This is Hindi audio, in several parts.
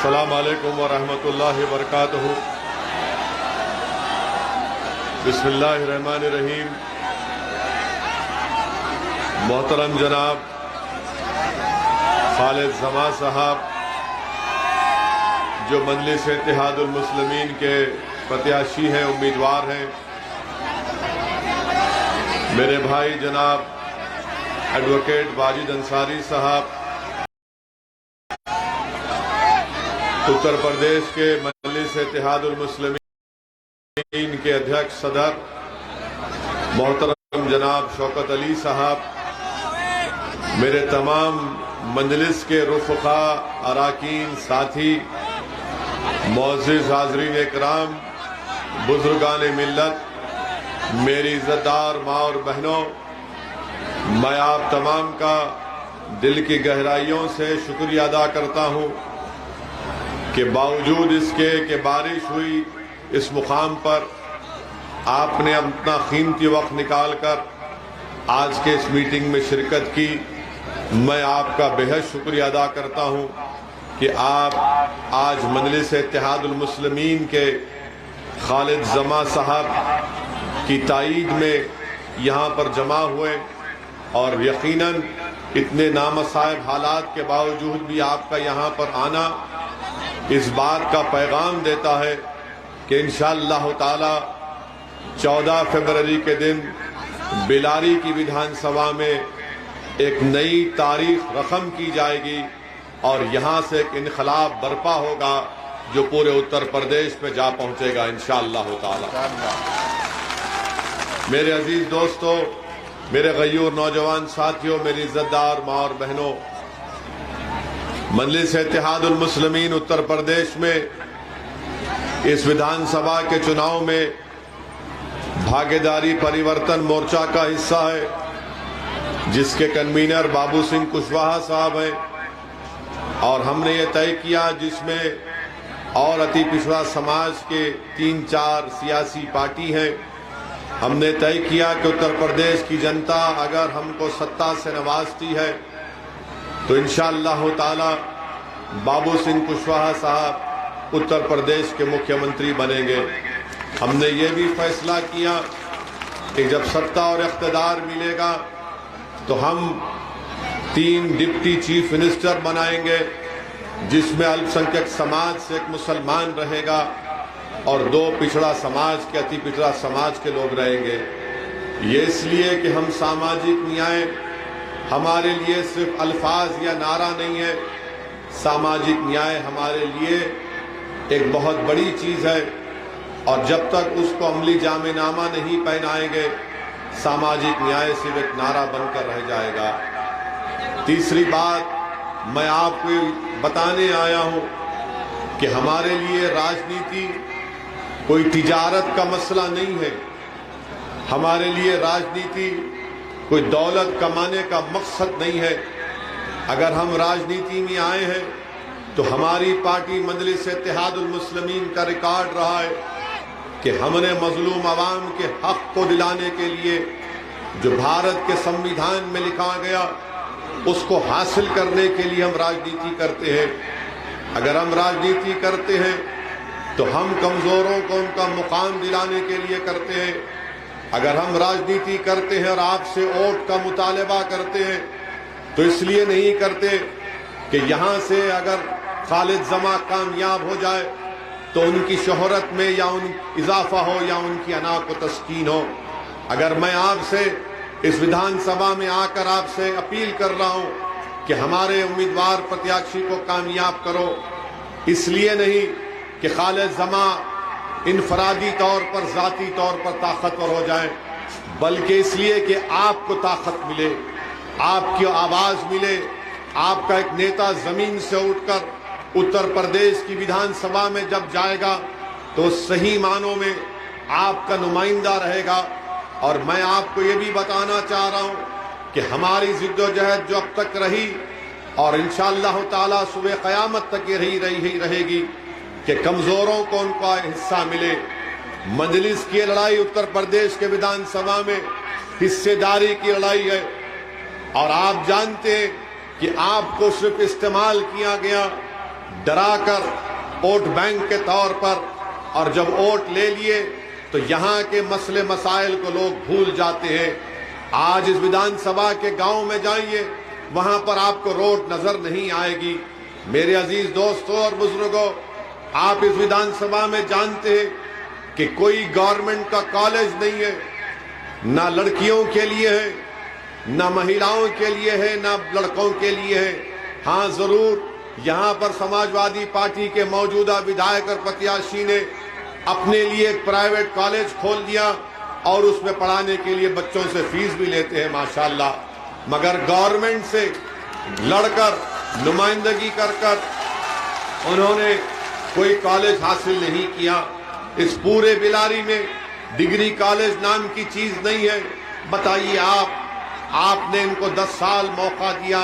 अस्सलामु अलैकुम वरहमतुल्लाहि वबरकातुहू। बिस्मिल्लाहिर्रहमानिर्रहीम। मोहतरम जनाब खालिद जमा साहब, जो मजलिस इत्तेहादुल मुस्लिमीन के प्रत्याशी हैं, उम्मीदवार हैं, मेरे भाई जनाब एडवोकेट वाजिद अंसारी साहब, उत्तर प्रदेश के मजलिस इत्तेहादुल मुस्लिमीन के अध्यक्ष सदर मोहतरम जनाब शौकत अली साहब, मेरे तमाम मजलिस के रुफ़क़ा, अराकीन, साथी, मुअज़्ज़िज़ हाज़रीन इकराम, बुज़ुर्गान मिल्लत, मेरी इज़्ज़तदार माँ और बहनों, मैं आप तमाम का दिल की गहराइयों से शुक्रिया अदा करता हूँ कि बावजूद इसके कि बारिश हुई इस मुकाम पर आपने अपना कीमती वक्त निकालकर आज के इस मीटिंग में शिरकत की। मैं आपका बेहद शुक्रिया अदा करता हूं कि आप आज मजलिस इत्तेहादुल मुस्लिमीन के खालिद जमा साहब की ताईद में यहाँ पर जमा हुए और यकीनन इतने नामसाइब हालात के बावजूद भी आपका यहाँ पर आना इस बात का पैगाम देता है कि इंशाअल्लाह ताला 14 फरवरी के दिन बेलारी की विधानसभा में एक नई तारीख रकम की जाएगी और यहाँ से एक इनकलाब बर्पा होगा जो पूरे उत्तर प्रदेश पे जा पहुँचेगा इंशाअल्लाह ताला। मेरे अजीज दोस्तों, मेरे गयूर नौजवान साथियों, मेरी इज़्ज़तदार माँ और बहनों, मजलिस इत्तेहादुल मुस्लिमीन उत्तर प्रदेश में इस विधानसभा के चुनाव में भागीदारी परिवर्तन मोर्चा का हिस्सा है, जिसके कन्वीनर बाबू सिंह कुशवाहा साहब हैं और हमने ये तय किया, जिसमें और अति पिछड़ा समाज के 3-4 सियासी पार्टी हैं, हमने तय किया कि उत्तर प्रदेश की जनता अगर हमको सत्ता से नवाजती है तो इंशाअल्लाह ताला बाबू सिंह कुशवाहा साहब उत्तर प्रदेश के मुख्यमंत्री बनेंगे। हमने ये भी फैसला किया कि जब सत्ता और इख्तिदार मिलेगा तो हम 3 डिप्टी चीफ मिनिस्टर बनाएंगे, जिसमें अल्पसंख्यक समाज से एक मुसलमान रहेगा और 2 पिछड़ा समाज के, अति पिछड़ा समाज के लोग रहेंगे। ये इसलिए कि हम सामाजिक न्याय हमारे लिए सिर्फ अल्फाज या नारा नहीं है, सामाजिक न्याय हमारे लिए एक बहुत बड़ी चीज़ है और जब तक उसको अमली जामेनामा नहीं पहनाएंगे सामाजिक न्याय सिर्फ एक नारा बनकर रह जाएगा। तीसरी बात मैं आपको बताने आया हूँ कि हमारे लिए राजनीति कोई तिजारत का मसला नहीं है, हमारे लिए राजनीति कोई दौलत कमाने का मकसद नहीं है। अगर हम राजनीति में आए हैं तो हमारी पार्टी मजलिस इत्तेहादुल मुस्लिमीन का रिकॉर्ड रहा है कि हमने मजलूम अवाम के हक को दिलाने के लिए जो भारत के संविधान में लिखा गया उसको हासिल करने के लिए हम राजनीति करते हैं। अगर हम राजनीति करते हैं तो हम कमजोरों को उनका मुकाम दिलाने के लिए करते हैं। अगर हम राजनीति करते हैं और आपसे वोट का मुतालबा करते हैं तो इसलिए नहीं करते कि यहाँ से अगर खालिद जमा कामयाब हो जाए तो उनकी शोहरत में या उन इजाफा हो या उनकी अना को तस्कीन हो। अगर मैं आपसे इस विधानसभा में आकर आपसे अपील कर रहा हूँ कि हमारे उम्मीदवार प्रत्याशी को कामयाब करो, इसलिए नहीं कि खालिद जमा इनफरादी तौर पर, ज़ाती तौर पर ताकतवर हो जाए, बल्कि इसलिए कि आपको ताकत मिले, आपकी आवाज़ मिले, आपका एक नेता ज़मीन से उठकर उत्तर प्रदेश की विधानसभा में जब जाएगा तो सही मानों में आपका नुमाइंदा रहेगा। और मैं आपको ये भी बताना चाह रहा हूँ कि हमारी जिद्दोजहद जो अब तक रही और इंशाअल्लाह ताला सुबह क़यामत तक ये रहेगी कि कमज़ोरों को उनका हिस्सा मिले। मजलिस की लड़ाई उत्तर प्रदेश के विधानसभा में हिस्सेदारी की लड़ाई है और आप जानते हैं कि आपको सिर्फ इस्तेमाल किया गया डराकर वोट बैंक के तौर पर, और जब वोट ले लिए तो यहाँ के मसले मसाइल को लोग भूल जाते हैं। आज इस विधानसभा के गांव में जाइए, वहां पर आपको रोड नजर नहीं आएगी। मेरे अजीज दोस्तों और बुजुर्गों, आप इस विधानसभा में जानते हैं कि कोई गवर्नमेंट का कॉलेज नहीं है, ना लड़कियों के लिए है, ना महिलाओं के लिए है, ना लड़कों के लिए है। हाँ, जरूर यहाँ पर समाजवादी पार्टी के मौजूदा विधायक और प्रत्याशी ने अपने लिए एक प्राइवेट कॉलेज खोल दिया और उसमें पढ़ाने के लिए बच्चों से फीस भी लेते हैं माशाल्लाह। मगर गवर्नमेंट से लड़कर नुमाइंदगी कर कर उन्होंने कोई कॉलेज हासिल नहीं किया। इस पूरे बिलारी में डिग्री कॉलेज नाम की चीज नहीं है। बताइए आपने इनको 10 साल मौका दिया,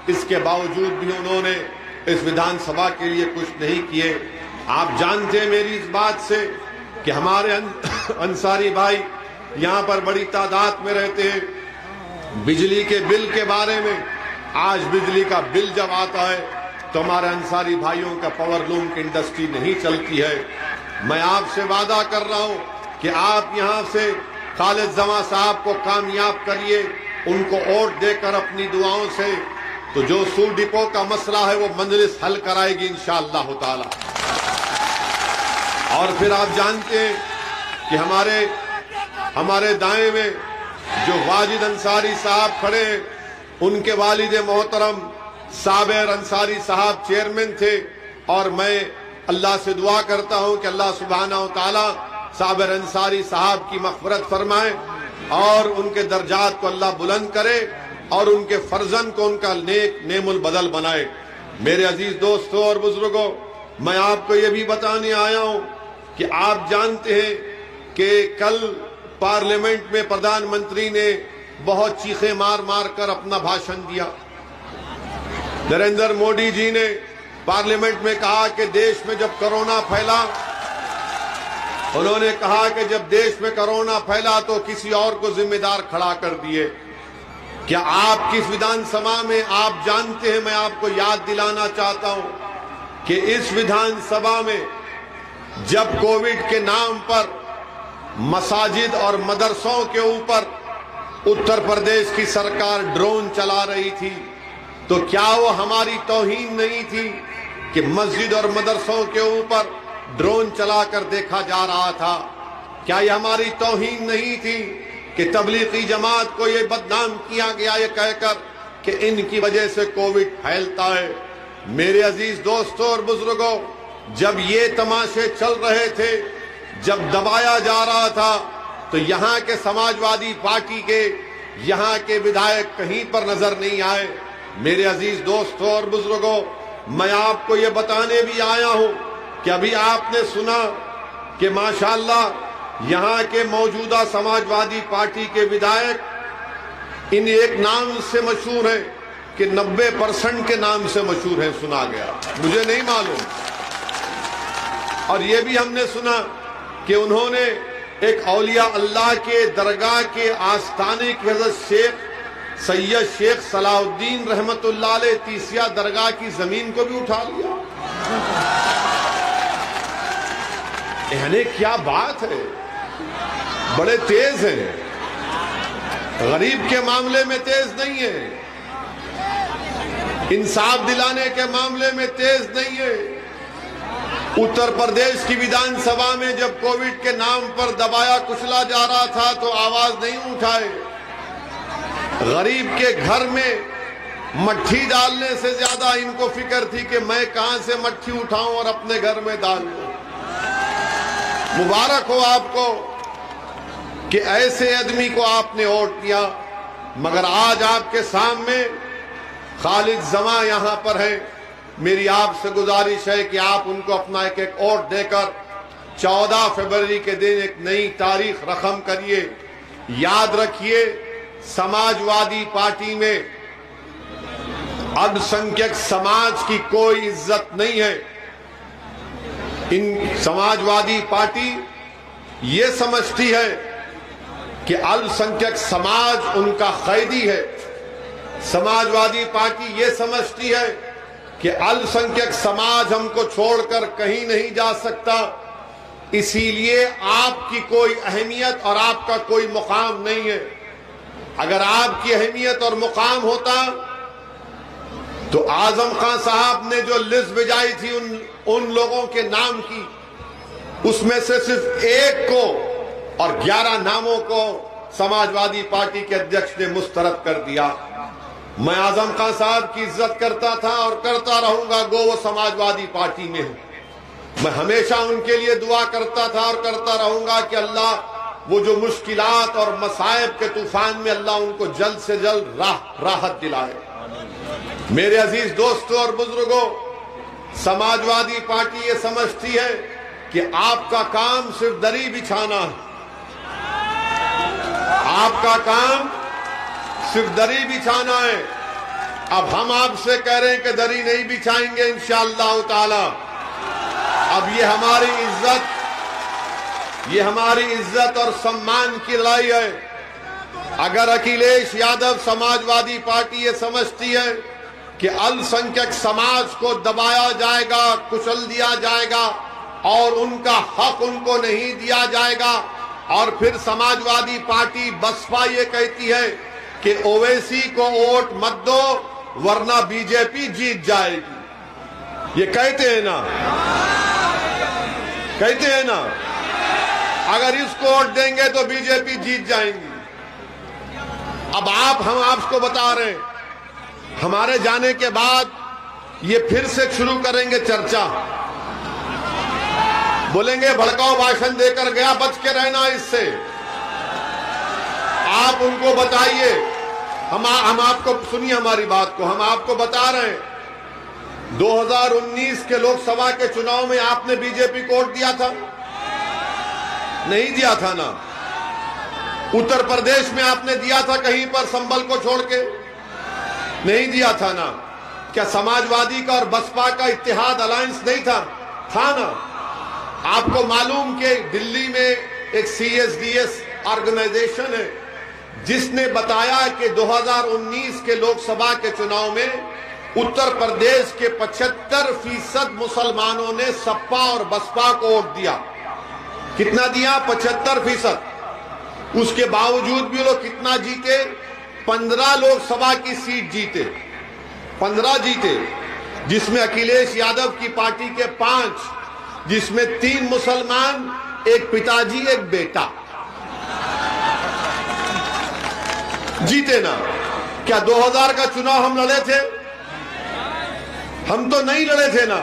इसके बावजूद भी उन्होंने इस विधानसभा के लिए कुछ नहीं किए। आप जानते हैं मेरी इस बात से कि हमारे अंसारी भाई यहाँ पर बड़ी तादाद में रहते हैं। बिजली के बिल के बारे में, आज बिजली का बिल जब आता है तो हमारे अंसारी भाइयों का पावर लूम की इंडस्ट्री नहीं चलती है। मैं आपसे वादा कर रहा हूं कि आप यहां से खालिद जमा साहब को कामयाब करिए, उनको वोट देकर अपनी दुआओं से, तो जो सूर डिपो का मसला है वो मजलिस हल कराएगी इंशाअल्लाह ताला। और फिर आप जानते हैं कि हमारे दाएं में जो वाजिद अंसारी साहब खड़े हैं, उनके वालिद मोहतरम साबिर अंसारी साहब चेयरमैन थे, और मैं अल्लाह से दुआ करता हूं कि अल्लाह सुब्हानहू व तआला साबिर अंसारी साहब की मग़फ़िरत फरमाए और उनके दर्जात को अल्लाह बुलंद करे और उनके फर्जन को उनका नेक नेमुल बदल बनाए। मेरे अजीज दोस्तों और बुजुर्गों, मैं आपको ये भी बताने आया हूं कि आप जानते हैं कि कल पार्लियामेंट में प्रधानमंत्री ने बहुत चीखें मार मार कर अपना भाषण दिया। नरेंद्र मोदी जी ने पार्लियामेंट में कहा कि देश में जब कोरोना फैला, उन्होंने कहा कि जब देश में कोरोना फैला तो किसी और को जिम्मेदार खड़ा कर दिए। क्या आप किस विधानसभा में, आप जानते हैं, मैं आपको याद दिलाना चाहता हूं कि इस विधानसभा में जब कोविड के नाम पर मसाजिद और मदरसों के ऊपर उत्तर प्रदेश की सरकार ड्रोन चला रही थी, तो क्या वो हमारी तौहीन नहीं थी कि मस्जिद और मदरसों के ऊपर ड्रोन चलाकर देखा जा रहा था? क्या ये हमारी तौहीन नहीं थी कि तबलीगी जमात को ये बदनाम किया गया ये कहकर कि इनकी वजह से कोविड फैलता है? मेरे अजीज दोस्तों और बुजुर्गों, जब ये तमाशे चल रहे थे, जब दबाया जा रहा था, तो यहाँ के समाजवादी पार्टी के यहाँ के विधायक कहीं पर नजर नहीं आए। मेरे अजीज दोस्तों और बुजुर्गों, मैं आपको ये बताने भी आया हूं कि अभी आपने सुना कि माशाअल्लाह यहाँ के मौजूदा समाजवादी पार्टी के विधायक इन एक नाम से मशहूर हैं कि 90% के नाम से मशहूर हैं, सुना गया, मुझे नहीं मालूम। और ये भी हमने सुना कि उन्होंने एक औलिया अल्लाह के दरगाह के आस्थाने के हज़रत शेख सैयद शेख सलाउद्दीन रहमतुल्लाह अलैह तीसिया दरगाह की जमीन को भी उठा लिया। यानी क्या बात है, बड़े तेज हैं, गरीब के मामले में तेज नहीं है, इंसाफ दिलाने के मामले में तेज नहीं है। उत्तर प्रदेश की विधानसभा में जब कोविड के नाम पर दबाया कुचला जा रहा था तो आवाज नहीं उठाए। गरीब के घर में मट्ठी डालने से ज्यादा इनको फिक्र थी कि मैं कहां से मट्ठी उठाऊं और अपने घर में डाल दूं। मुबारक हो आपको कि ऐसे आदमी को आपने वोट दिया। मगर आज आपके सामने खालिद जमा यहां पर है। मेरी आपसे गुजारिश है कि आप उनको अपना एक एक वोट देकर 14 फरवरी के दिन एक नई तारीख रकम करिए। याद रखिए, समाजवादी पार्टी में अल्पसंख्यक समाज की कोई इज्जत नहीं है। इन समाजवादी पार्टी ये समझती है कि अल्पसंख्यक समाज उनका कैदी है। समाजवादी पार्टी ये समझती है कि अल्पसंख्यक समाज हमको छोड़कर कहीं नहीं जा सकता, इसीलिए आपकी कोई अहमियत और आपका कोई मुकाम नहीं है। अगर आपकी अहमियत और मुकाम होता तो आजम खान साहब ने जो लिस्ट भिजाई थी उन लोगों के नाम की, उसमें से सिर्फ एक को और 11 नामों को समाजवादी पार्टी के अध्यक्ष ने मुस्तरद कर दिया। मैं आजम खान साहब की इज्जत करता था और करता रहूंगा, गो वो समाजवादी पार्टी में है। मैं हमेशा उनके लिए दुआ करता था और करता रहूंगा कि अल्लाह वो जो मुश्किलात और मसाइब के तूफान में अल्लाह उनको जल्द से जल्द राहत दिलाए। मेरे अजीज दोस्तों और बुजुर्गों, समाजवादी पार्टी ये समझती है कि आपका काम सिर्फ दरी बिछाना है, आपका काम सिर्फ दरी बिछाना है। अब हम आपसे कह रहे हैं कि दरी नहीं बिछाएंगे इंशाअल्लाह ताला। अब ये हमारी इज्जत और सम्मान की लड़ाई है। अगर अखिलेश यादव समाजवादी पार्टी ये समझती है कि अल्पसंख्यक समाज को दबाया जाएगा, कुचल दिया जाएगा और उनका हक उनको नहीं दिया जाएगा, और फिर समाजवादी पार्टी बसपा ये कहती है कि ओवैसी को वोट मत दो वरना बीजेपी जीत जाएगी, ये कहते हैं ना, कहते हैं ना, अगर इसको वोट देंगे तो बीजेपी जीत जाएंगी। अब हम आपको बता रहे हैं, हमारे जाने के बाद ये फिर से शुरू करेंगे चर्चा, बोलेंगे भड़काऊ भाषण देकर गया, बच के रहना इससे। आप उनको बताइए, हम आपको सुनिए हमारी बात को, हम आपको बता रहे हैं 2019 के लोकसभा के चुनाव में आपने बीजेपी को वोट दिया था? नहीं दिया था ना। उत्तर प्रदेश में आपने दिया था कहीं पर संभल को छोड़ के? नहीं दिया था ना। क्या समाजवादी का और बसपा का इत्तेहाद अलायंस नहीं था? था ना। आपको मालूम कि दिल्ली में एक CSDS ऑर्गेनाइजेशन है जिसने बताया कि 2019 के लोकसभा के चुनाव में उत्तर प्रदेश के 75% मुसलमानों ने सपा और बसपा को वोट दिया। कितना दिया? 75%। उसके बावजूद भी लोग कितना जीते? 15 लोकसभा की सीट जीते, 15 जीते, जिसमें अखिलेश यादव की पार्टी के 5, जिसमें 3 मुसलमान, एक पिताजी एक बेटा जीते ना। क्या 2000 का चुनाव हम लड़े थे? हम तो नहीं लड़े थे ना,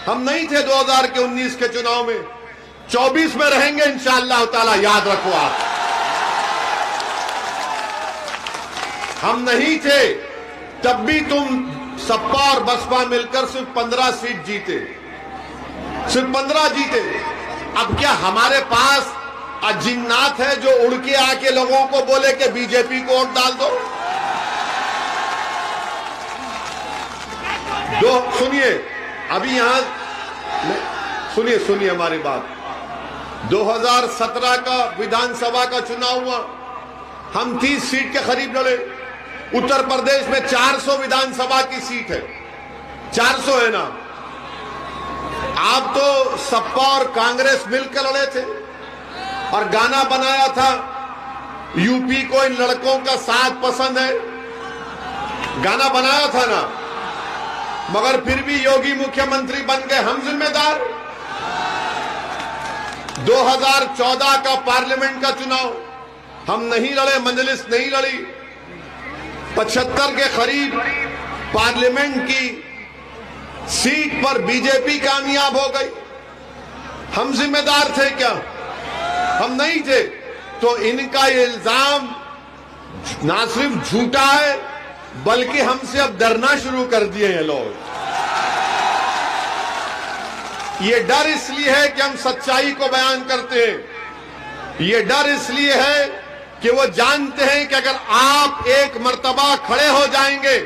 हम नहीं थे 2000 के 19 के चुनाव में। 24 में रहेंगे इंशाअल्लाह ताला, याद रखो आप। हम नहीं थे तब भी तुम सपा और बसपा मिलकर सिर्फ 15 सीट जीते, सिर्फ 15 जीते। अब क्या हमारे पास जिन्नात है जो उड़ के आके लोगों को बोले कि बीजेपी को वोट डाल दो? सुनिए, अभी यहां सुनिए हमारी बात। 2017 का विधानसभा का चुनाव हुआ, हम 30 सीट के करीब लड़े। उत्तर प्रदेश में 400 विधानसभा की सीट है, 400 है ना। आप तो सपा और कांग्रेस मिलकर लड़े थे और गाना बनाया था, यूपी को इन लड़कों का साथ पसंद है, गाना बनाया था ना। मगर फिर भी योगी मुख्यमंत्री बन गए, हम जिम्मेदार। 2014 का पार्लियामेंट का चुनाव हम नहीं लड़े, मजलिस नहीं लड़ी। 75 के करीब पार्लियामेंट की सीट पर बीजेपी कामयाब हो गई। हम जिम्मेदार थे क्या? हम नहीं थे। तो इनका ये इल्जाम ना सिर्फ झूठा है बल्कि हमसे अब डरना शुरू कर दिए हैं लोग। ये डर इसलिए है कि हम सच्चाई को बयान करते हैं। ये डर इसलिए है कि वो जानते हैं कि अगर आप एक मर्तबा खड़े हो जाएंगे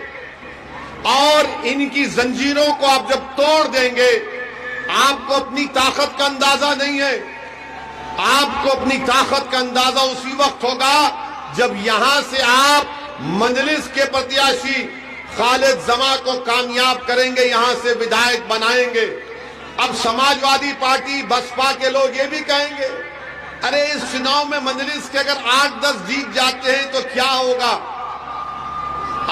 और इनकी जंजीरों को आप जब तोड़ देंगे, आपको अपनी ताकत का अंदाजा नहीं है। आपको अपनी ताकत का अंदाजा उसी वक्त होगा जब यहां से आप मजलिस के प्रत्याशी खालिद जमा को कामयाब करेंगे, यहां से विधायक बनाएंगे। अब समाजवादी पार्टी बसपा के लोग ये भी कहेंगे, अरे इस चुनाव में मजलिस के अगर 8-10 जीत जाते हैं तो क्या होगा?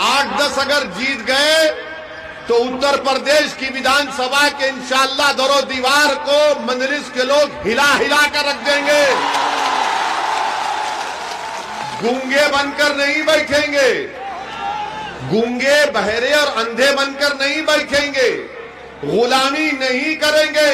8-10 अगर जीत गए तो उत्तर प्रदेश की विधानसभा के इंशाअल्लाह दरो दीवार को मजलिस के लोग हिला हिला कर रख देंगे। गूंगे बनकर नहीं बैठेंगे, गूंगे बहरे और अंधे बनकर नहीं बैठेंगे, गुलामी नहीं करेंगे,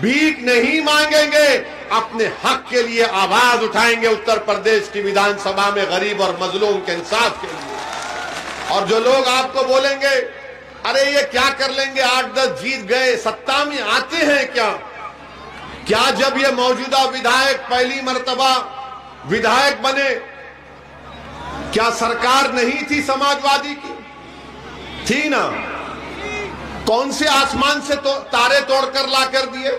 भीख नहीं मांगेंगे, अपने हक के लिए आवाज उठाएंगे उत्तर प्रदेश की विधानसभा में गरीब और मजलूम के इंसाफ के लिए। और जो लोग आपको बोलेंगे अरे ये क्या कर लेंगे, 8-10 जीत गए, सत्ता में आते हैं क्या? क्या जब ये मौजूदा विधायक पहली मर्तबा विधायक बने, क्या सरकार नहीं थी समाजवादी की? थी ना। कौन से आसमान से तारे तोड़कर लाकर दिए?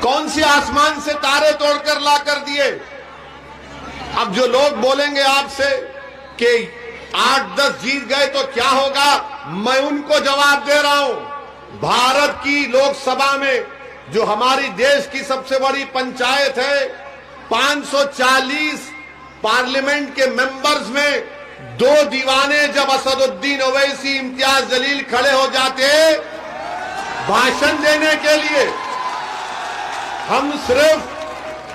कौन से आसमान से तारे तोड़कर लाकर दिए? अब जो लोग बोलेंगे आपसे कि 8-10 जीत गए तो क्या होगा, मैं उनको जवाब दे रहा हूं। भारत की लोकसभा में जो हमारी देश की सबसे बड़ी पंचायत है, 540 पार्लियामेंट के मेंबर्स में 2 दीवाने जब असदुद्दीन ओवैसी, इम्तियाज जलील खड़े हो जाते भाषण देने के लिए, हम सिर्फ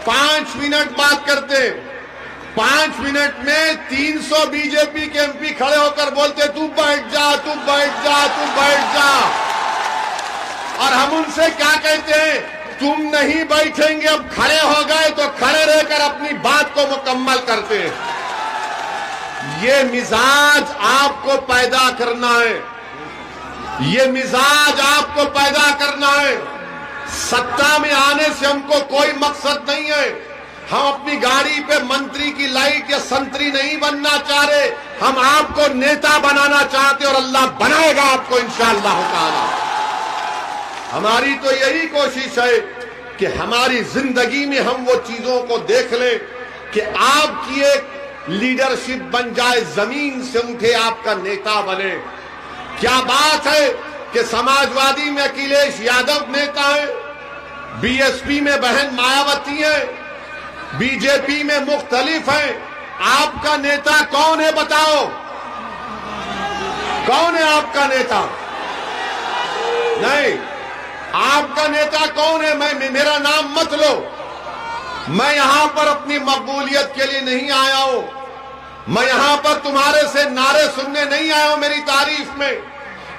5 मिनट बात करते हैं। 5 मिनट में 300 बीजेपी के एमपी खड़े होकर बोलते तू बैठ जा, तू बैठ जा, तू बैठ जा। और हम उनसे क्या कहते हैं, तुम नहीं बैठेंगे, अब खड़े हो गए तो खड़े रहकर अपनी बात को मुकम्मल करते हैं। ये मिजाज आपको पैदा करना है, ये मिजाज आपको पैदा करना है। सत्ता में आने से हमको कोई मकसद नहीं है। हम अपनी गाड़ी पे मंत्री की लाइट या संतरी नहीं बनना चाह रहे, हम आपको नेता बनाना चाहते और अल्लाह बनाएगा आपको इंशाअल्लाह ताला। हमारी तो यही कोशिश है कि हमारी जिंदगी में हम वो चीजों को देख लें कि आपकी एक लीडरशिप बन जाए, जमीन से उठे आपका नेता बने। क्या बात है कि समाजवादी में अखिलेश यादव नेता है, बीएसपी में बहन मायावती है, बीजेपी में मुख्तलिफ है। आपका नेता कौन है बताओ? कौन है आपका नेता? नहीं, आपका नेता कौन है? मेरा नाम मत लो। मैं यहां पर अपनी मकबूलियत के लिए नहीं आया हूं, मैं यहां पर तुम्हारे से नारे सुनने नहीं आया हूं मेरी तारीफ में।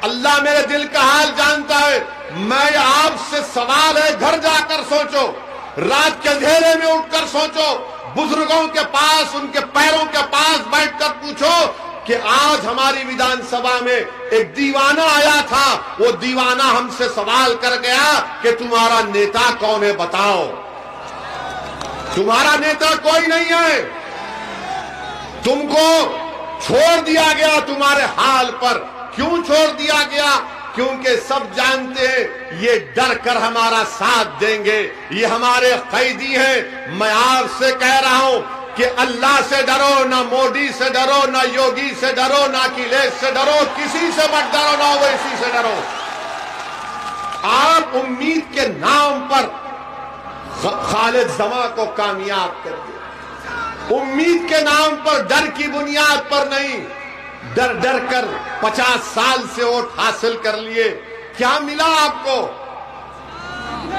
अल्लाह मेरे दिल का हाल जानता है। मैं आपसे सवाल है, घर जाकर सोचो, रात के अंधेरे में उठकर सोचो, बुजुर्गों के पास, उनके पैरों के पास बैठकर पूछो कि आज हमारी विधानसभा में एक दीवाना आया था, वो दीवाना हमसे सवाल कर गया कि तुम्हारा नेता कौन है बताओ। तुम्हारा नेता कोई नहीं है, तुमको छोड़ दिया गया तुम्हारे हाल पर। क्यों छोड़ दिया गया? क्योंकि सब जानते हैं ये डर कर हमारा साथ देंगे, ये हमारे कैदी हैं। मैं आपसे कह रहा हूं कि अल्लाह से डरो, ना मोदी से डरो, ना योगी से डरो, ना अखिलेश से डरो, किसी से मत डरो, ना ओवैसी से डरो। आप उम्मीद के नाम पर खालिद जमा को कामयाब कर दिया, उम्मीद के नाम पर, डर की बुनियाद पर नहीं। डर डर कर 50 साल से वोट हासिल कर लिए, क्या मिला आपको?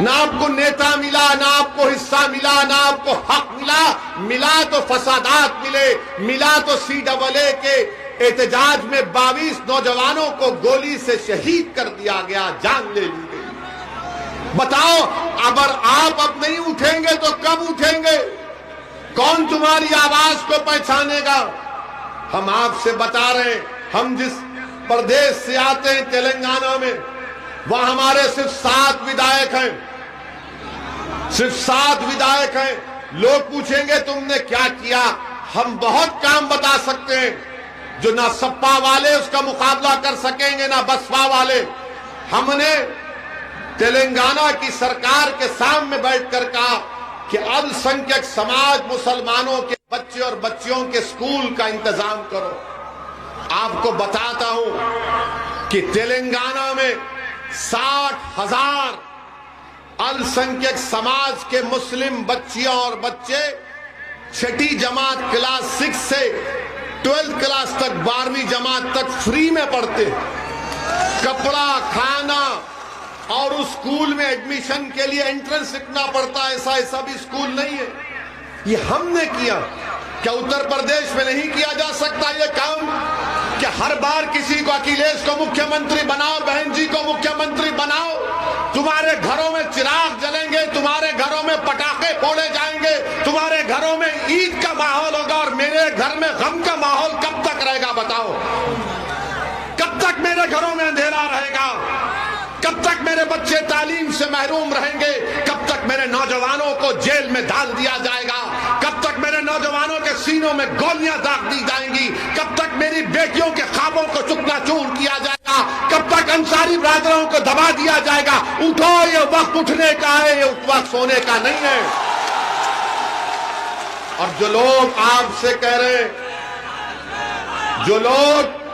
ना आपको नेता मिला, ना आपको हिस्सा मिला, ना आपको हक मिला। मिला तो फसादात मिले, मिला तो CAA के एहतजाज में 22 नौजवानों को गोली से शहीद कर दिया गया, जान ले ली गई। बताओ, अगर आप अब नहीं उठेंगे तो कब उठेंगे? कौन तुम्हारी आवाज को पहचानेगा? हम आपसे बता रहे हैं, हम जिस प्रदेश से आते हैं तेलंगाना में, वहां हमारे सिर्फ 7 विधायक हैं, सिर्फ 7 विधायक हैं। लोग पूछेंगे तुमने क्या किया? हम बहुत काम बता सकते हैं जो ना सपा वाले उसका मुकाबला कर सकेंगे, ना बसपा वाले। हमने तेलंगाना की सरकार के सामने बैठकर कहा कि अल्पसंख्यक समाज मुसलमानों के बच्चे और बच्चियों के स्कूल का इंतजाम करो। आपको बताता हूं कि तेलंगाना में 60,000 अल्पसंख्यक समाज के मुस्लिम बच्चियां और बच्चे छठी जमात क्लास 6 से 12th क्लास तक 12वीं जमात तक फ्री में पढ़ते हैं। कपड़ा, खाना और उस स्कूल में एडमिशन के लिए एंट्रेंस लिखना पड़ता है। ऐसा भी स्कूल नहीं है। ये हमने किया। क्या उत्तर प्रदेश में नहीं किया जा सकता ये काम? क्या हर बार किसी को, अखिलेश को मुख्यमंत्री बनाओ, बहन जी को मुख्यमंत्री बनाओ, तुम्हारे घरों में चिराग जलेंगे, तुम्हारे घरों में पटाखे फोड़े जाएंगे, तुम्हारे घरों में ईद का माहौल होगा और मेरे घर में गम का माहौल कब तक रहेगा बताओ? कब तक मेरे घरों में अंधेरा रहेगा? कब तक मेरे बच्चे तालीम से महरूम रहेंगे? कब तक मेरे नौजवानों को जेल में डाल दिया जाएगा? कब तक मेरे नौजवानों के सीनों में गोलियां दाग दी जाएंगी? कब तक मेरी बेटियों के ख्वाबों को चूर किया जाएगा? कब तक अंसारी ब्रादरों को दबा दिया जाएगा? उठो, ये वक्त उठने का है, ये वक्त सोने का नहीं है। और जो लोग आपसे कह रहे हैं, जो लोग,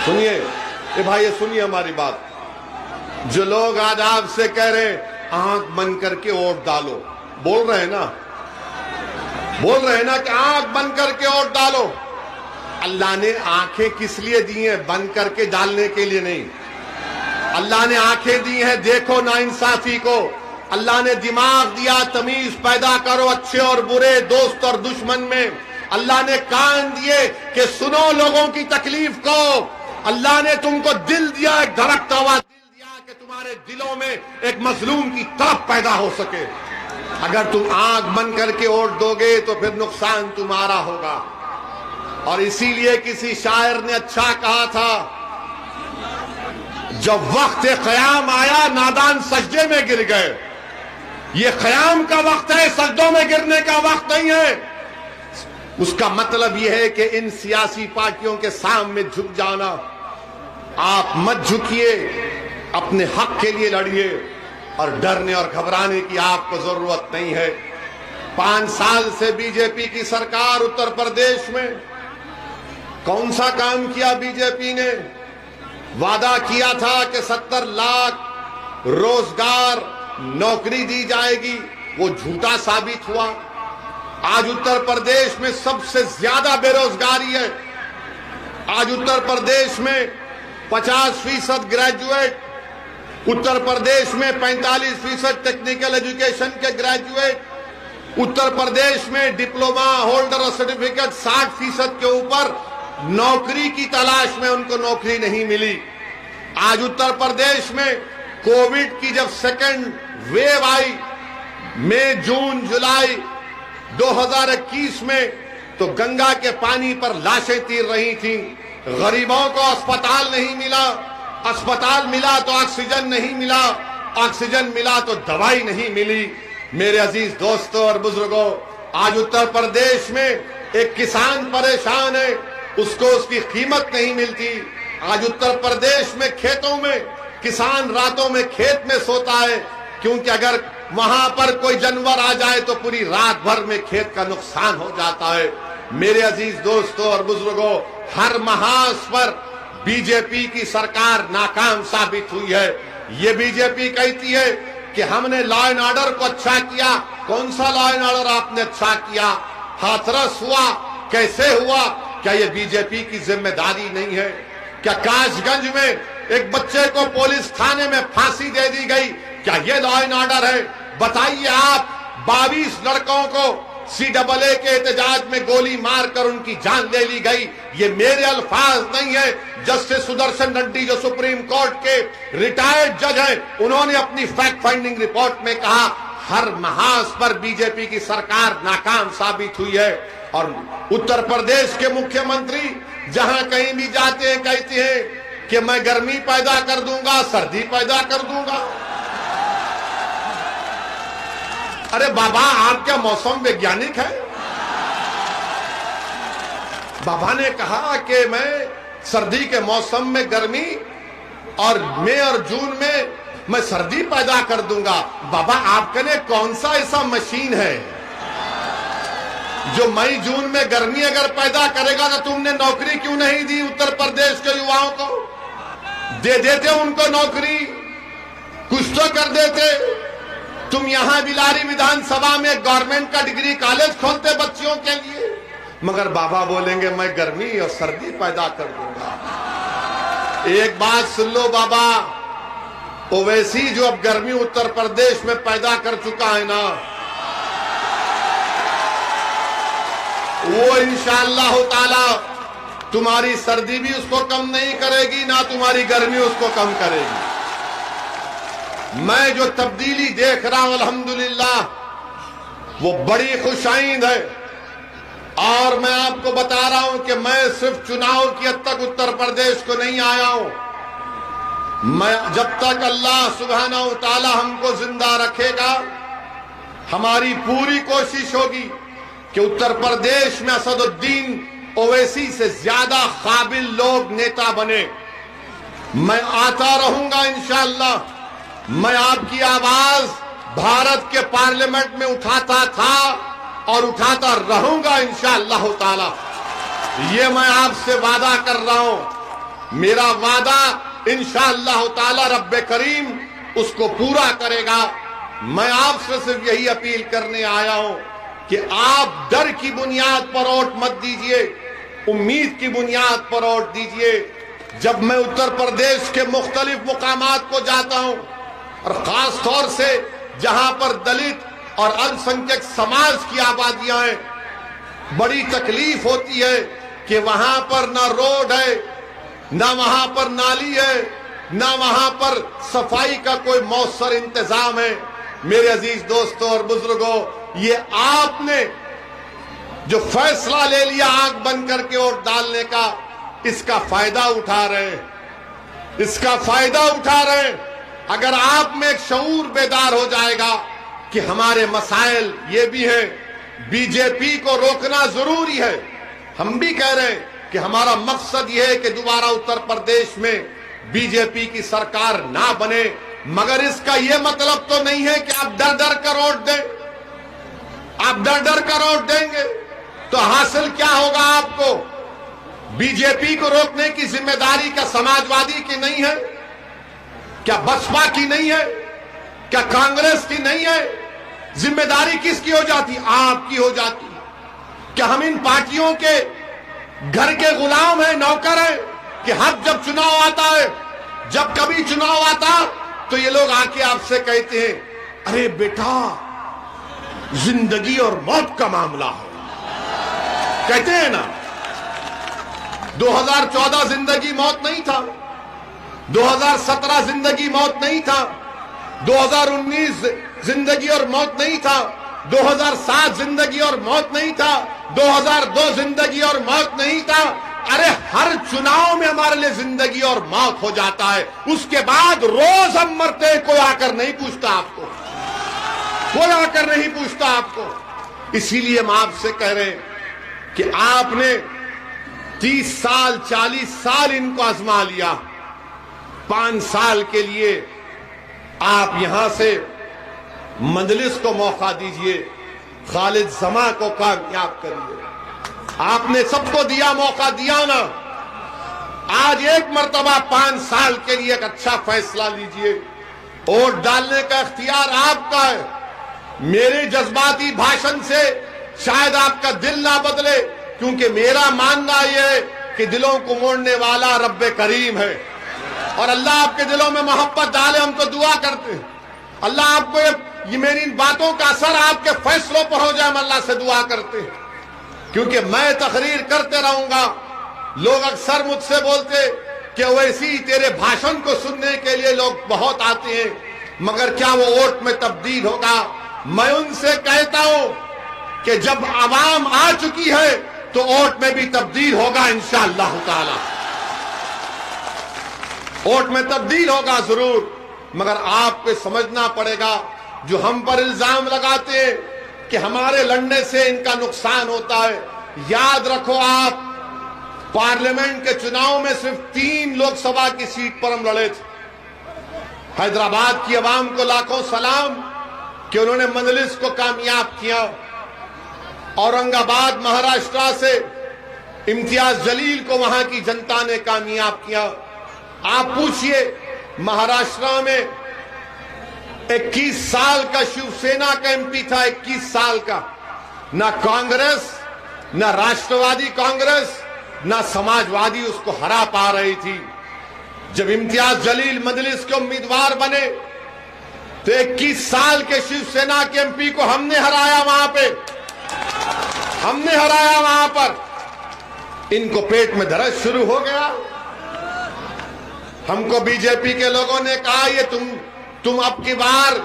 सुनिए ये भाई, ये सुनिए हमारी बात, जो लोग आज आपसे कह रहे हैं आंख बंद करके वोट डालो, बोल रहे हैं ना कि आंख बंद करके वोट डालो। अल्लाह ने आंखें किस लिए दी हैं? बंद करके डालने के लिए नहीं। अल्लाह ने आंखें दी हैं, देखो नाइंसाफी को। अल्लाह ने दिमाग दिया, तमीज पैदा करो अच्छे और बुरे, दोस्त और दुश्मन में। अल्लाह ने कान दिए कि सुनो लोगों की तकलीफ को। अल्लाह ने तुमको दिल दिया, एक धड़कता हुआ कि तुम्हारे दिलों में एक मजलूम की तड़प पैदा हो सके। अगर तुम आंख बंद करके वोट दोगे तो फिर नुकसान तुम्हारा होगा। और इसीलिए किसी शायर ने अच्छा कहा था, जब वक्त क़याम आया नादान सजदे में गिर गए। ये क़याम का वक्त है, सजदों में गिरने का वक्त नहीं है। उसका मतलब यह है कि इन सियासी पार्टियों के सामने झुक जाना। आप मत झुकिए, अपने हक के लिए लड़िए और डरने और घबराने की आपको जरूरत नहीं है। 5 साल से बीजेपी की सरकार उत्तर प्रदेश में कौन सा काम किया? बीजेपी ने वादा किया था कि 70 लाख रोजगार नौकरी दी जाएगी, वो झूठा साबित हुआ। आज उत्तर प्रदेश में सबसे ज्यादा बेरोजगारी है। आज उत्तर प्रदेश में 50% ग्रेजुएट, उत्तर प्रदेश में 45% टेक्निकल एजुकेशन के ग्रेजुएट, उत्तर प्रदेश में डिप्लोमा होल्डर और सर्टिफिकेट 60% के ऊपर नौकरी की तलाश में उनको नौकरी नहीं मिली। आज उत्तर प्रदेश में कोविड की जब सेकेंड वेव आई, मई, जून, जुलाई 2021 में, तो गंगा के पानी पर लाशें तीर रही थीं। गरीबों को अस्पताल नहीं मिला, अस्पताल मिला तो ऑक्सीजन नहीं मिला, ऑक्सीजन मिला तो दवाई नहीं मिली। मेरे अजीज दोस्तों और बुजुर्गों, आज उत्तर प्रदेश में एक किसान परेशान है, उसको उसकी कीमत नहीं मिलती। आज उत्तर प्रदेश में खेतों में किसान रातों में खेत में सोता है, क्योंकि अगर वहां पर कोई जानवर आ जाए तो पूरी रात भर में खेत का नुकसान हो जाता है। मेरे अजीज दोस्तों और बुजुर्गों, हर महाज पर बीजेपी की सरकार नाकाम साबित हुई है। ये बीजेपी कहती है कि हमने लॉ एंड ऑर्डर को अच्छा किया। कौन सा लॉ एंड ऑर्डर आपने अच्छा किया? हाथरस हुआ, कैसे हुआ? क्या ये बीजेपी की जिम्मेदारी नहीं है? क्या कासगंज में एक बच्चे को पुलिस थाने में फांसी दे दी गई, क्या ये लॉ एंड ऑर्डर है? बताइए आप। 22 लड़कों को CAA के एहतजाज में गोली मारकर उनकी जान ले ली गई। ये मेरे अल्फाज नहीं है। जस्टिस सुदर्शन रेड्डी जो सुप्रीम कोर्ट के रिटायर्ड जज हैं, उन्होंने अपनी फैक्ट फाइंडिंग रिपोर्ट में कहा हर महाज पर बीजेपी की सरकार नाकाम साबित हुई है। और उत्तर प्रदेश के मुख्यमंत्री जहां कहीं भी जाते हैं कहते हैं कि मैं गर्मी पैदा कर दूंगा, सर्दी पैदा कर दूंगा। अरे बाबा, आप क्या मौसम वैज्ञानिक है? बाबा ने कहा कि मैं सर्दी के मौसम में गर्मी और मई और जून में मैं सर्दी पैदा कर दूंगा। बाबा, आपके ने कौन सा ऐसा मशीन है जो मई जून में गर्मी अगर पैदा करेगा तो तुमने नौकरी क्यों नहीं दी उत्तर प्रदेश के युवाओं को? दे देते उनको नौकरी, कुछ तो कर देते। तुम यहां बिलारी विधानसभा में गवर्नमेंट का डिग्री कॉलेज खोलते बच्चियों के लिए, मगर बाबा बोलेंगे मैं गर्मी और सर्दी पैदा कर दूंगा। एक बात सुन लो बाबा, ओवैसी जो अब गर्मी उत्तर प्रदेश में पैदा कर चुका है ना, वो इंशाअल्लाह ताला तुम्हारी सर्दी भी उसको कम नहीं करेगी, ना तुम्हारी गर्मी उसको कम करेगी। मैं जो तब्दीली देख रहा हूं अल्हम्दुलिल्लाह वो बड़ी खुशाइंद है। और मैं आपको बता रहा हूं कि मैं सिर्फ चुनाव की हद तक उत्तर प्रदेश को नहीं आया हूं। मैं जब तक अल्लाह सुब्हानहू ताला हमको जिंदा रखेगा, हमारी पूरी कोशिश होगी कि उत्तर प्रदेश में असदुद्दीन ओवैसी से ज्यादा काबिल लोग नेता बने। मैं आता रहूंगा इंशाअल्लाह। मैं आपकी आवाज भारत के पार्लियामेंट में उठाता था और उठाता रहूंगा इंशाअल्लाह ताला। ये मैं आपसे वादा कर रहा हूं। मेरा वादा इंशाअल्लाह ताला रब्बे करीम उसको पूरा करेगा। मैं आपसे सिर्फ यही अपील करने आया हूं कि आप डर की बुनियाद पर वोट मत दीजिए, उम्मीद की बुनियाद पर वोट दीजिए। जब मैं उत्तर प्रदेश के मुख्तलिफ मुकामात को जाता हूं और खास तौर से जहां पर दलित और अल्पसंख्यक समाज की आबादियां हैं, बड़ी तकलीफ होती है कि वहां पर ना रोड है, ना वहां पर नाली है, ना वहां पर सफाई का कोई मौसर इंतजाम है। मेरे अजीज दोस्तों और बुजुर्गों, ये आपने जो फैसला ले लिया आंख बंद करके वोट डालने का, इसका फायदा उठा रहे हैं, इसका फायदा उठा रहे हैं। अगर आप में एक शऊर बेदार हो जाएगा कि हमारे मसाइल ये भी हैं, बीजेपी को रोकना जरूरी है। हम भी कह रहे हैं कि हमारा मकसद यह है कि दोबारा उत्तर प्रदेश में बीजेपी की सरकार ना बने, मगर इसका यह मतलब तो नहीं है कि आप डर डर कर वोट दें। आप डर डर कर वोट देंगे तो हासिल क्या होगा आपको? बीजेपी को रोकने की जिम्मेदारी क्या समाजवादी की नहीं है? क्या बसपा की नहीं है? क्या कांग्रेस की नहीं है? जिम्मेदारी किसकी हो जाती? आपकी हो जाती। क्या हम इन पार्टियों के घर के गुलाम हैं, नौकर हैं कि हर जब चुनाव आता है, जब कभी चुनाव आता तो ये लोग आके आपसे कहते हैं, अरे बेटा जिंदगी और मौत का मामला है, कहते हैं ना। 2014 जिंदगी मौत नहीं था, 2017 जिंदगी मौत नहीं था, 2019 जिंदगी और मौत नहीं था, 2007 जिंदगी और मौत नहीं था, 2002 जिंदगी और मौत नहीं था। अरे हर चुनाव में हमारे लिए जिंदगी और मौत हो जाता है, उसके बाद रोज हम मरते हैं, कोई आकर नहीं पूछता आपको, कोई आकर नहीं पूछता आपको। इसीलिए हम आपसे कह रहे हैं कि आपने 30 साल 40 साल इनको आजमा लिया, 5 साल के लिए आप यहां से मजलिस को मौका दीजिए, खालिद जमा को कामयाब करिए। आपने सबको दिया, मौका दिया ना। आज एक मर्तबा 5 साल के लिए एक अच्छा फैसला लीजिए। वोट डालने का इख्तियार आपका है। मेरे जज्बाती भाषण से शायद आपका दिल ना बदले, क्योंकि मेरा मानना यह है कि दिलों को मोड़ने वाला रब्बे करीम है और अल्लाह आपके दिलों में मोहब्बत डाले। हम तो दुआ करते हैं अल्लाह आपको ये मेरी इन बातों का असर आपके फैसलों पर हो जाए, हम अल्लाह से दुआ करते हैं। क्योंकि मैं तकरीर करते रहूंगा, लोग अक्सर मुझसे बोलते कि वैसी तेरे भाषण को सुनने के लिए लोग बहुत आते हैं, मगर क्या वो वोट में तब्दील होगा? मैं उनसे कहता हूं कि जब आवाम आ चुकी है तो वोट में भी तब्दील होगा इंशाअल्लाह ताला। वोट में तब्दील होगा जरूर, मगर आपको समझना पड़ेगा, जो हम पर इल्जाम लगाते हैं कि हमारे लड़ने से इनका नुकसान होता है, याद रखो आप पार्लियामेंट के चुनाव में सिर्फ 3 लोकसभा की सीट पर हम लड़े थे। हैदराबाद की आवाम को लाखों सलाम कि उन्होंने मजलिस को कामयाब किया। औरंगाबाद महाराष्ट्र से इम्तियाज जलील को वहां की जनता ने कामयाब किया। आप पूछिए, महाराष्ट्र में 21 साल का शिवसेना का एमपी था, 21 साल का। ना कांग्रेस, ना राष्ट्रवादी कांग्रेस, ना समाजवादी उसको हरा पा रही थी। जब इम्तियाज जलील मजलिस के उम्मीदवार बने तो 21 साल के शिवसेना के एमपी को हमने हराया, वहां पे हमने हराया। वहां पर इनको पेट में दर्द शुरू हो गया। हमको बीजेपी के लोगों ने कहा, ये तुम अब की बार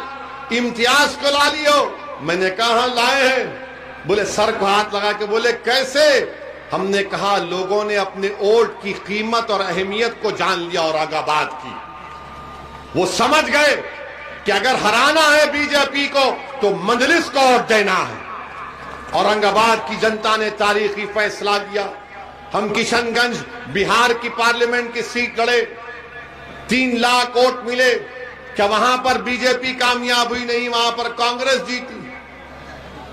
इम्तियाज को ला लियो। मैंने कहा लाए हैं। बोले सर को हाथ लगा के बोले कैसे? हमने कहा लोगों ने अपने वोट की कीमत और अहमियत को जान लिया औरंगाबाद की। वो समझ गए कि अगर हराना है बीजेपी को तो मजलिस को वोट देना है। औरंगाबाद की जनता ने तारीखी फैसला किया। हम किशनगंज बिहार की पार्लियामेंट की सीट लड़े, 3 लाख वोट मिले। क्या वहां पर बीजेपी कामयाब हुई? नहीं, वहां पर कांग्रेस जीती।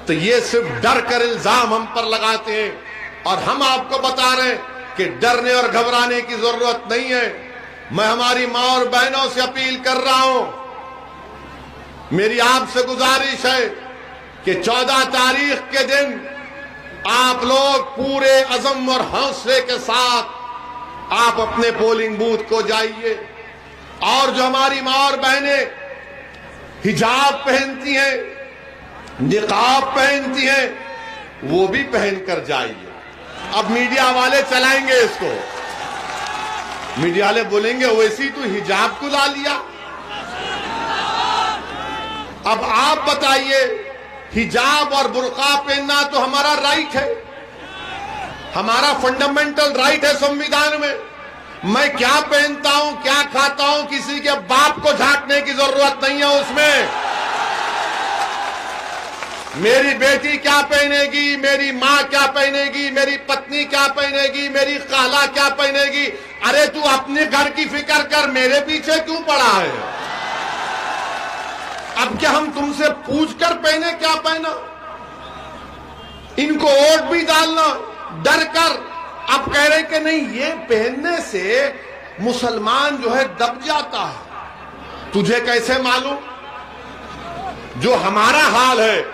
तो ये सिर्फ डर कर इल्जाम हम पर लगाते हैं और हम आपको बता रहे हैं कि डरने और घबराने की जरूरत नहीं है। मैं हमारी मां और बहनों से अपील कर रहा हूं, मेरी आपसे गुजारिश है कि 14 तारीख के दिन आप लोग पूरे अज़म और हौसले के साथ आप अपने पोलिंग बूथ को जाइए। और जो हमारी मां और बहनें हिजाब पहनती हैं, निकाब पहनती हैं, वो भी पहनकर जाइए। अब मीडिया वाले चलाएंगे इसको, मीडिया वाले बोलेंगे वैसी तू हिजाब को ला लिया। अब आप बताइए, हिजाब और बुर्का पहनना तो हमारा राइट है, हमारा फंडामेंटल राइट है संविधान में। मैं क्या पहनता हूं, क्या खाता हूं, किसी के बाप को झांकने की जरूरत नहीं है उसमें। मेरी बेटी क्या पहनेगी, मेरी मां क्या पहनेगी, मेरी पत्नी क्या पहनेगी, मेरी खाला क्या पहनेगी। अरे तू अपने घर की फिक्र कर, मेरे पीछे क्यों पड़ा है? अब क्या हम तुमसे पूछकर पहने क्या पहना? इनको वोट भी डालना डर कर। अब कह रहे कि नहीं, ये पहनने से मुसलमान जो है दब जाता है। तुझे कैसे मालूम? जो हमारा हाल है,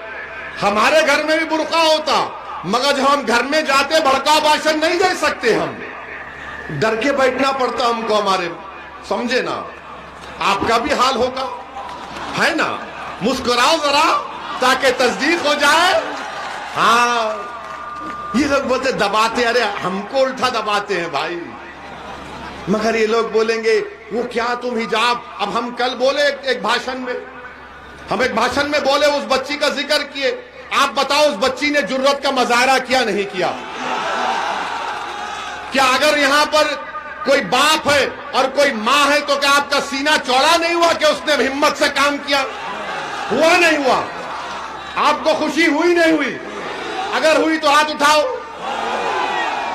हमारे घर में भी बुर्का होता, मगर जब हम घर में जाते भड़का भाषण नहीं दे सकते, हम डर के बैठना पड़ता हमको। हमारे समझे ना, आपका भी हाल होगा, है ना? मुस्कुराओ जरा ताकि तस्दीक हो जाए। हाँ, ये लोग बोलते दबाते, अरे हमको उल्टा दबाते हैं भाई। मगर ये लोग बोलेंगे वो क्या तुम हिजाब। अब हम कल बोले एक भाषण में, हम एक भाषण में बोले, उस बच्ची का जिक्र किए। आप बताओ उस बच्ची ने जुर्रत का मुजाहरा किया नहीं किया? क्या अगर यहां पर कोई बाप है और कोई मां है तो क्या आपका सीना चौड़ा नहीं हुआ कि उसने हिम्मत से काम किया? हुआ नहीं हुआ? आपको खुशी हुई नहीं हुई? अगर हुई तो हाथ उठाओ,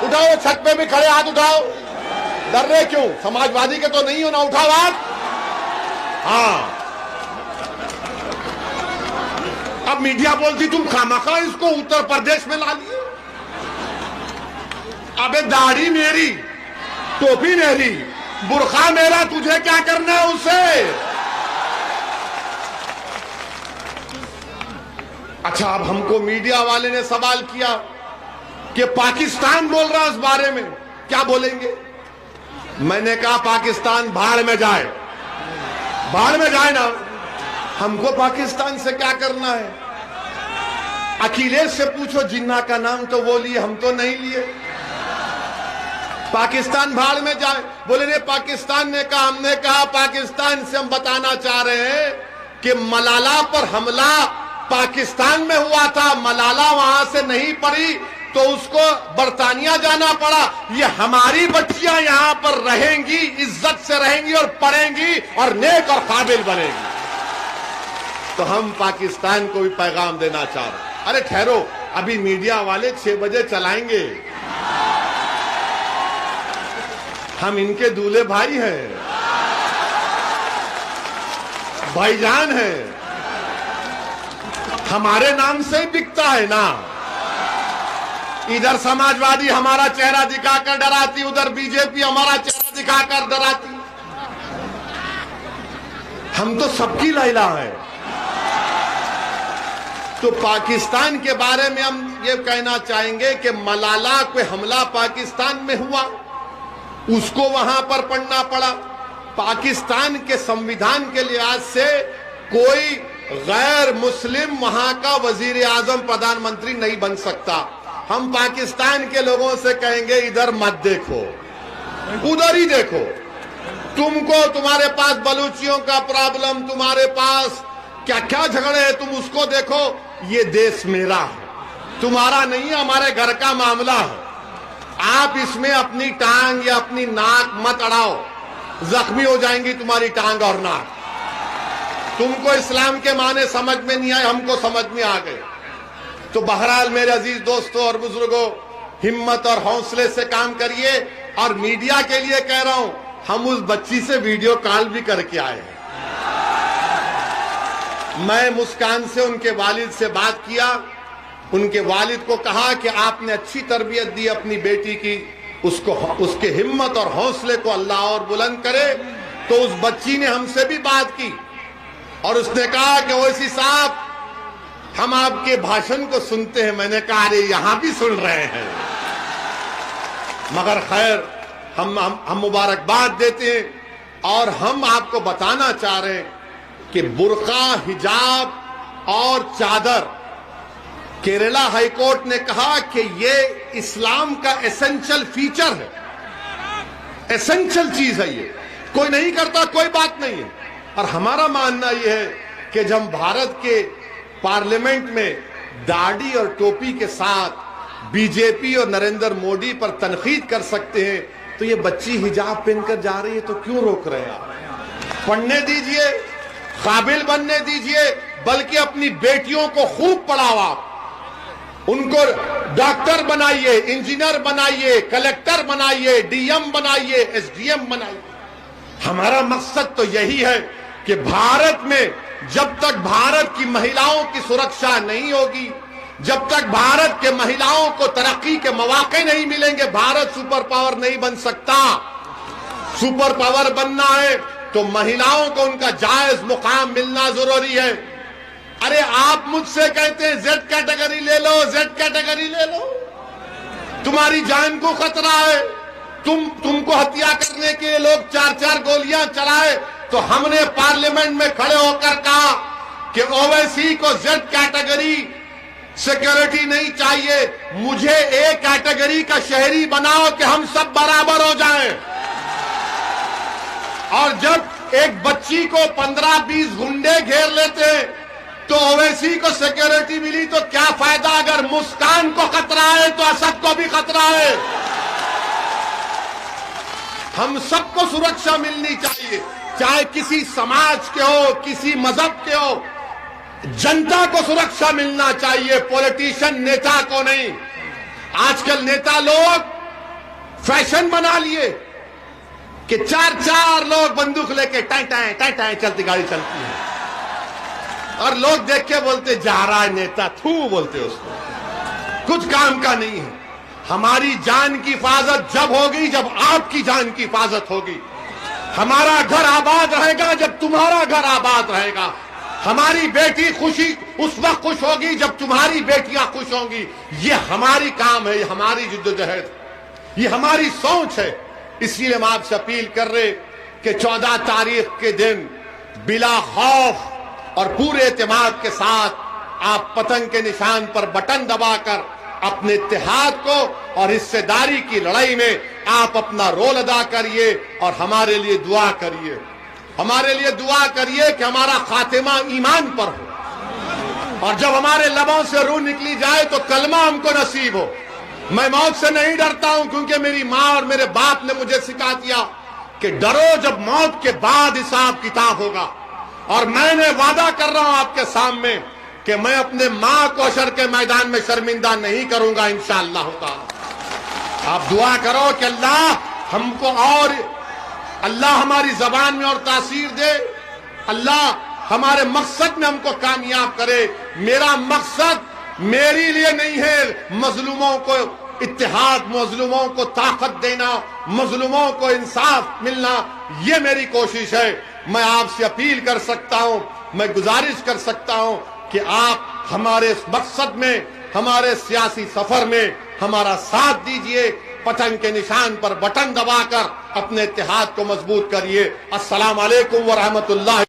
उठाओ। छत पे भी खड़े हाथ उठाओ। डर रहे क्यों? समाजवादी के तो नहीं हो ना, उठाओ हाथ। हाँ, अब मीडिया बोलती तुम खामखा इसको उत्तर प्रदेश में ला लिए। अबे दाढ़ी मेरी, टोपी मेरी, बुर्खा मेरा, तुझे क्या करना है उससे? अच्छा, अब हमको मीडिया वाले ने सवाल किया कि पाकिस्तान बोल रहा है इस बारे में, क्या बोलेंगे? मैंने कहा पाकिस्तान भाड़ में जाए, भाड़ में जाए ना, हमको पाकिस्तान से क्या करना है? अखिलेश से पूछो, जिन्ना का नाम तो वो लिए, हम तो नहीं लिए। पाकिस्तान भाड़ में जाए। बोले नहीं, पाकिस्तान ने कहा। हमने कहा पाकिस्तान से हम बताना चाह रहे हैं कि मलाला पर हमला पाकिस्तान में हुआ था, मलाला वहां से नहीं पड़ी तो उसको बरतानिया जाना पड़ा। ये हमारी बच्चियां यहां पर रहेंगी, इज्जत से रहेंगी और पढ़ेंगी और नेक और काबिल बनेगी। तो हम पाकिस्तान को भी पैगाम देना चाह रहे हैं। अरे ठहरो, अभी मीडिया वाले 6 बजे चलाएंगे। हम इनके दूल्हे भाई हैं, भाईजान हैं, हमारे नाम से ही बिकता है ना। इधर समाजवादी हमारा चेहरा दिखाकर डराती, उधर बीजेपी हमारा चेहरा दिखाकर डराती। हम तो सबकी लैला है। तो पाकिस्तान के बारे में हम ये कहना चाहेंगे कि मलाला कोई हमला पाकिस्तान में हुआ, उसको वहां पर पढ़ना पड़ा। पाकिस्तान के संविधान के लिहाज से कोई गैर मुस्लिम वहां का वजीर आजम प्रधानमंत्री नहीं बन सकता। हम पाकिस्तान के लोगों से कहेंगे इधर मत देखो, उधर ही देखो। तुमको तुम्हारे पास बलूचियों का प्रॉब्लम, तुम्हारे पास क्या क्या झगड़े हैं, तुम उसको देखो। ये देश मेरा है, तुम्हारा नहीं है, हमारे घर का मामला है। आप इसमें अपनी टांग या अपनी नाक मत अड़ाओ, जख्मी हो जाएंगी तुम्हारी टांग और नाक। तुमको इस्लाम के माने समझ में नहीं आए, हमको समझ में आ गए। तो बहरहाल मेरे अजीज दोस्तों और बुजुर्गों, हिम्मत और हौसले से काम करिए। और मीडिया के लिए कह रहा हूं, हम उस बच्ची से वीडियो कॉल भी करके आए हैं। मैं मुस्कान से उनके वालिद से बात किया, उनके वालिद को कहा कि आपने अच्छी तरबियत दी अपनी बेटी की, उसको उसके हिम्मत और हौसले को अल्लाह और बुलंद करे। तो उस बच्ची ने हमसे भी बात की और उसने कहा कि ओवैसी साहब, हम आपके भाषण को सुनते हैं। मैंने कहा अरे यहां भी सुन रहे हैं, मगर खैर हम मुबारकबाद देते हैं। और हम आपको बताना चाह रहे हैं कि बुर्का, हिजाब और चादर, केरला हाईकोर्ट ने कहा कि ये इस्लाम का एसेंशियल फीचर है, एसेंशियल चीज है। ये कोई नहीं करता कोई बात नहीं है। और हमारा मानना यह है कि जब भारत के पार्लियामेंट में दाढ़ी और टोपी के साथ बीजेपी और नरेंद्र मोदी पर तनकीद कर सकते हैं, तो ये बच्ची हिजाब पहनकर जा रही है तो क्यों रोक रहे हैं आप? पढ़ने दीजिए, काबिल बनने दीजिए, बल्कि अपनी बेटियों को खूब पढ़ाओ। आप उनको डॉक्टर बनाइए, इंजीनियर बनाइए, कलेक्टर बनाइए, डीएम बनाइए, एसडीएम बनाइए। हमारा मकसद तो यही है कि भारत में जब तक भारत की महिलाओं की सुरक्षा नहीं होगी, जब तक भारत के महिलाओं को तरक्की के मौके नहीं मिलेंगे, भारत सुपर पावर नहीं बन सकता। सुपर पावर बनना है तो महिलाओं को उनका जायज मुकाम मिलना जरूरी है। अरे आप मुझसे कहते हैं जेड कैटेगरी ले लो, जेड कैटेगरी ले लो, तुम्हारी जान को खतरा है। तुमको हत्या करने के लिए लोग 4-4 गोलियां चलाए, तो हमने पार्लियामेंट में खड़े होकर कहा कि ओवैसी को जेड कैटेगरी सिक्योरिटी नहीं चाहिए, मुझे ए कैटेगरी का शहरी बनाओ कि हम सब बराबर हो जाएं। और जब एक बच्ची को 15-20 गुंडे घेर लेते हैं तो ओवैसी को सिक्योरिटी मिली, तो क्या फायदा? अगर मुस्कान को खतरा है तो असद को भी खतरा है। हम सबको सुरक्षा मिलनी चाहिए, चाहे किसी समाज के हो, किसी मजहब के हो। जनता को सुरक्षा मिलना चाहिए, पॉलिटिशियन नेता को नहीं। आजकल नेता लोग फैशन बना लिए कि 4-4 लोग बंदूक लेके टाई टाई चलती गाड़ी चलती है, और लोग देख के बोलते जा रहा है नेता, थू बोलते उसको, कुछ काम का नहीं है। हमारी जान की हिफाजत जब होगी जब आपकी जान की हिफाजत होगी। हमारा घर आबाद रहेगा जब तुम्हारा घर आबाद रहेगा। हमारी बेटी खुशी उस वक्त खुश होगी जब तुम्हारी बेटियां खुश होंगी। ये हमारी काम है, ये हमारी जिद्दोजहद, ये हमारी सोच है। इसलिए हम आपसे अपील कर रहे कि 14 तारीख के दिन बिला खौफ और पूरे एतमाद के साथ आप पतंग के निशान पर बटन दबाकर अपने इत्तेहाद को और हिस्सेदारी की लड़ाई में आप अपना रोल अदा करिए और हमारे लिए दुआ करिए। हमारे लिए दुआ करिए कि हमारा खातिमा ईमान पर हो, और जब हमारे लबों से रूह निकली जाए तो कलमा हमको नसीब हो। मैं मौत से नहीं डरता हूं, क्योंकि मेरी माँ और मेरे बाप ने मुझे सिखा दिया कि डरो जब मौत के बाद हिसाब किताब होगा। और मैंने वादा कर रहा हूं आपके सामने कि मैं अपने माँ को हशर के मैदान में शर्मिंदा नहीं करूंगा इंशाअल्लाह ताला। आप दुआ करो कि अल्लाह हमको और अल्लाह हमारी जबान में और तासीर दे, अल्लाह हमारे मकसद में हमको कामयाब करे। मेरा मकसद मेरे लिए नहीं है मजलूमों को इत्तेहाद, मजलूमों को ताकत देना, मजलूमों को इंसाफ मिलना, ये मेरी कोशिश है। मैं आपसे अपील कर सकता हूं, मैं गुजारिश कर सकता हूं कि आप हमारे इस मकसद में, हमारे सियासी सफर में हमारा साथ दीजिए। पतंग के निशान पर बटन दबाकर अपने इत्तेहाद को मजबूत करिए। अस्सलाम वालेकुम व रहमतुल्लाह।